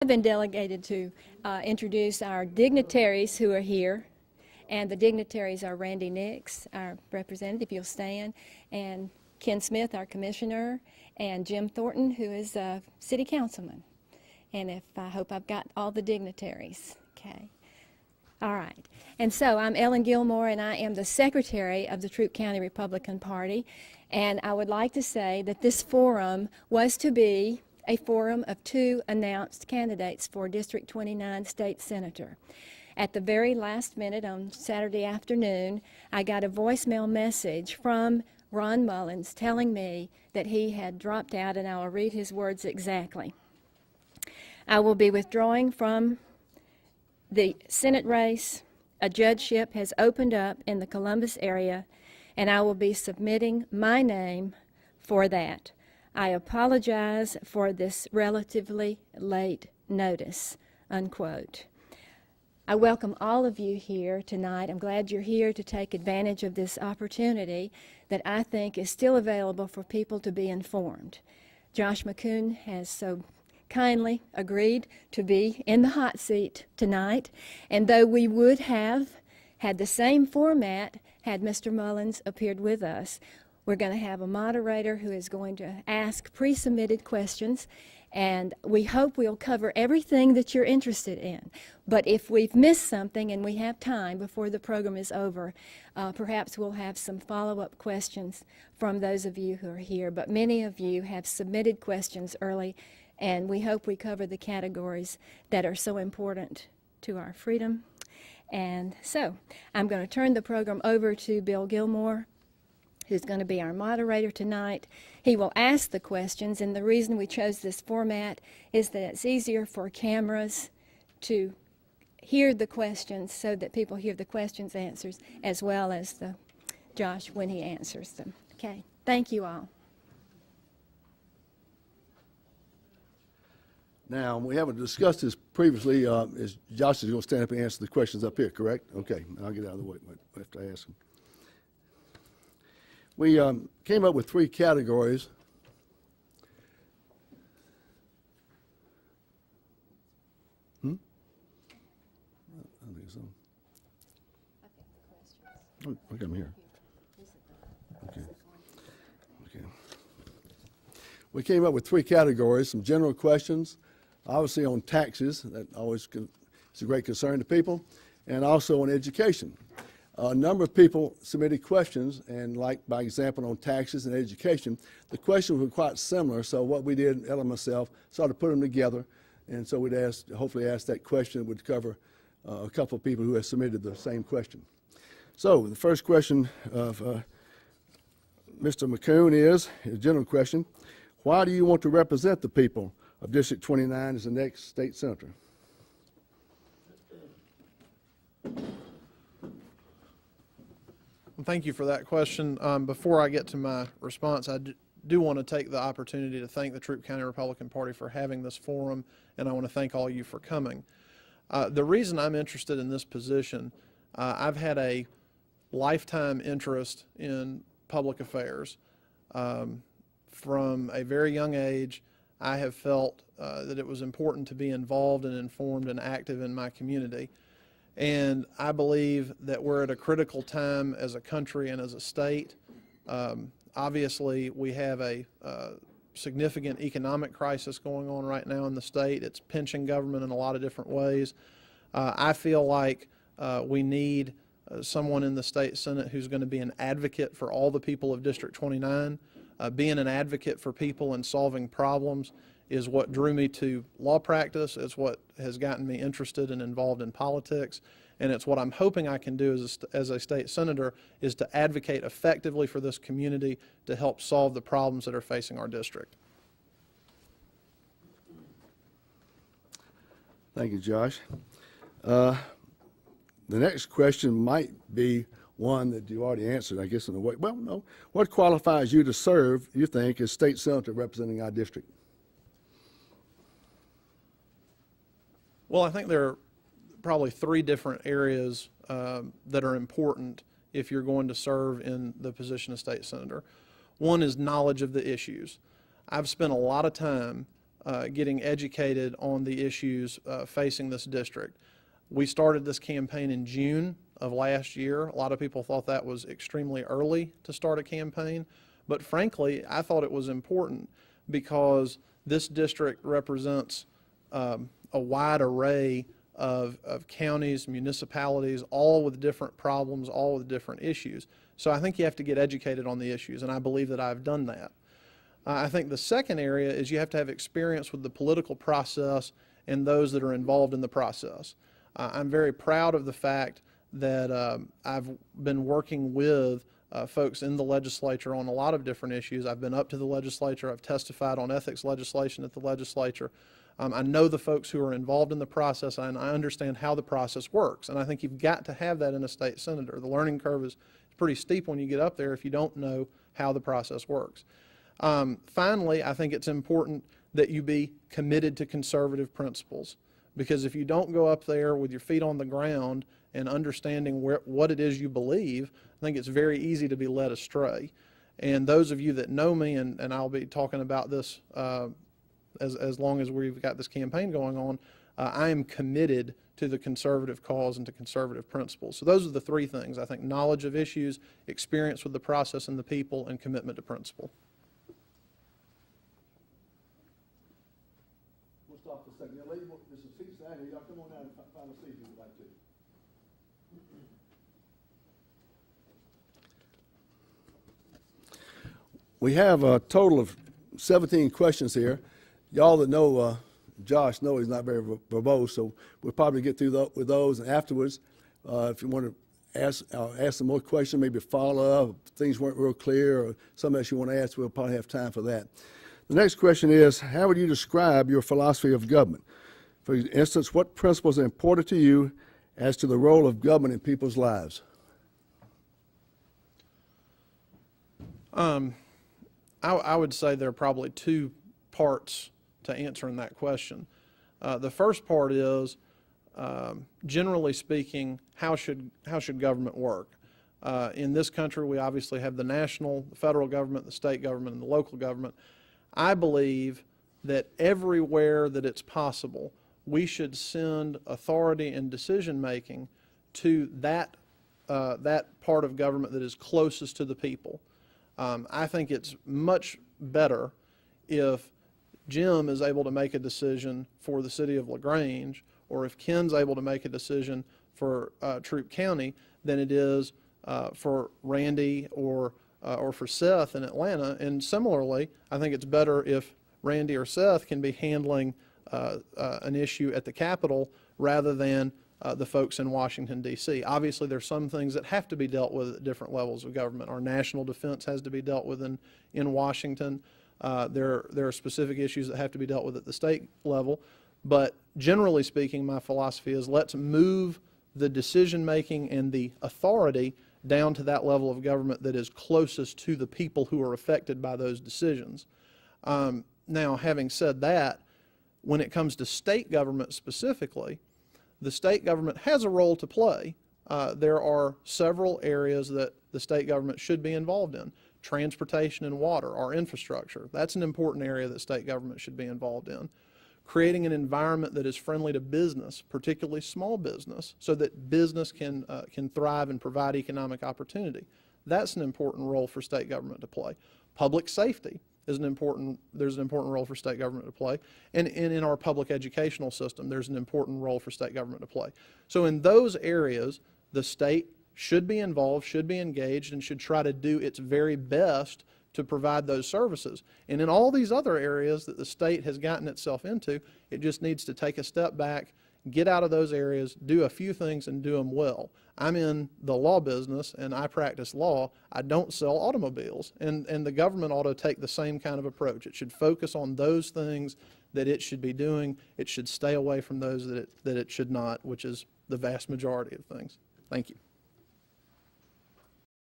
I've been delegated to introduce our dignitaries who are here, and the dignitaries are Randy Nix, our representative, you'll stand, and Ken Smith, our commissioner, and Jim Thornton, who is a city councilman. And I hope I've got all the dignitaries. Okay. All right. And so I'm Ellen Gilmore, and I am the secretary of the Troup County Republican Party. And I would like to say that this forum was to be a forum of 2 announced candidates for District 29 State Senator. At the very last minute on Saturday afternoon, I got a voicemail message from Ron Mullins telling me that he had dropped out, and I will read his words exactly. I will be withdrawing from the Senate race. A judgeship has opened up in the Columbus area, and I will be submitting my name for that. I apologize for this relatively late notice, unquote. I welcome all of you here tonight. I'm glad you're here to take advantage of this opportunity that I think is still available for people to be informed. Josh McKoon has so kindly agreed to be in the hot seat tonight, and though we would have had the same format had Mr. Mullins appeared with us, we're going to have a moderator who is going to ask pre-submitted questions, and we hope we'll cover everything that you're interested in. But if we've missed something and we have time before the program is over, perhaps we'll have some follow-up questions from those of you who are here. But many of you have submitted questions early, and we hope we cover the categories that are so important to our freedom. And so I'm going to turn the program over to Bill Gilmore, who's going to be our moderator tonight. He will ask the questions, and the reason we chose this format is that it's easier for cameras to hear the questions so that people hear the questions answers as well as Josh when he answers them. Okay, thank you all. Now, we haven't discussed this previously. Is Josh is going to stand up and answer the questions up here, correct? Okay, I'll get out of the way after I ask him. We came up with 3 categories. I think so. Okay, I'm here. Okay. Okay. We came up with 3 categories: some general questions, obviously on taxes, that always is a great concern to people, and also on education. A number of people submitted questions, and like by example on taxes and education, the questions were quite similar. So what we did, Ella and myself, started to put them together, and so we'd hopefully ask that question that would cover a couple of people who have submitted the same question. So the first question of Mr. McKoon is a general question: why do you want to represent the people of District 29 as the next state senator? Well, thank you for that question. Before I get to my response, I do want to take the opportunity to thank the Troup County Republican Party for having this forum, and I want to thank all of you for coming. The reason I'm interested in this position, I've had a lifetime interest in public affairs. From a very young age, I have felt that it was important to be involved and informed and active in my community. And I believe that we're at a critical time as a country and as a state. Obviously, we have a significant economic crisis going on right now in the state. It's pinching government in a lot of different ways. I feel like we need someone in the state Senate who's going to be an advocate for all the people of District 29. Being an advocate for people and solving problems is what drew me to law practice. It's what has gotten me interested and involved in politics, and it's what I'm hoping I can do as a state senator, is to advocate effectively for this community to help solve the problems that are facing our district. Thank you, Josh. The next question might be one that you already answered, I guess, in a way. Well, no. What qualifies you to serve, you think, as state senator representing our district? Well, I think there are probably 3 different areas that are important if you're going to serve in the position of state senator. One is knowledge of the issues. I've spent a lot of time getting educated on the issues facing this district. We started this campaign in June of last year. A lot of people thought that was extremely early to start a campaign, but frankly, I thought it was important because this district represents a wide array of counties, municipalities, all with different problems, all with different issues. So I think you have to get educated on the issues, and I believe that I've done that. I think the second area is you have to have experience with the political process and those that are involved in the process. I'm very proud of the fact that I've been working with folks in the legislature on a lot of different issues. I've been up to the legislature. I've testified on ethics legislation at the legislature. I know the folks who are involved in the process, and I understand how the process works. And I think you've got to have that in a state senator. The learning curve is pretty steep when you get up there if you don't know how the process works. Finally, I think it's important that you be committed to conservative principles, because if you don't go up there with your feet on the ground and understanding what it is you believe, I think it's very easy to be led astray. And those of you that know me, and I'll be talking about this as long as we've got this campaign going on, I am committed to the conservative cause and to conservative principles. So those are the three things. I think knowledge of issues, experience with the process and the people, and commitment to principle. We'll stop for a second. Now, lady, there's some seats down here. Y'all come on down and find a seat if you would like to. We have a total of 17 questions here. Y'all that know Josh know he's not very verbose, so we'll probably get through with those. And afterwards, if you want to ask some more questions, maybe follow up, things weren't real clear, or something else you want to ask, we'll probably have time for that. The next question is, how would you describe your philosophy of government? For instance, what principles are important to you as to the role of government in people's lives? I would say there are probably two parts to answering that question. The first part is, generally speaking, how should government work? In this country, we obviously have the federal government, the state government, and the local government. I believe that everywhere that it's possible, we should send authority and decision-making to that part of government that is closest to the people. I think it's much better if Jim is able to make a decision for the city of LaGrange, or if Ken's able to make a decision for Troup County, than it is for Randy or for Seth in Atlanta. And similarly, I think it's better if Randy or Seth can be handling an issue at the Capitol rather than the folks in Washington, D.C. Obviously, there's some things that have to be dealt with at different levels of government. Our national defense has to be dealt with in Washington. There are specific issues that have to be dealt with at the state level. But generally speaking, my philosophy is let's move the decision-making and the authority down to that level of government that is closest to the people who are affected by those decisions. Now, having said that, when it comes to state government specifically, the state government has a role to play. There are several areas that the state government should be involved in. Transportation and water, our infrastructure, that's an important area that state government should be involved in. Creating an environment that is friendly to business, particularly small business, so that business can thrive and provide economic opportunity. That's an important role for state government to play. Public safety is there's an important role for state government to play. And in our public educational system, there's an important role for state government to play. So in those areas, the state should be involved, should be engaged, and should try to do its very best to provide those services. And in all these other areas that the state has gotten itself into, it just needs to take a step back, get out of those areas, do a few things, and do them well. I'm in the law business, and I practice law. I don't sell automobiles. And the government ought to take the same kind of approach. It should focus on those things that it should be doing. It should stay away from those that it should not, which is the vast majority of things. Thank you.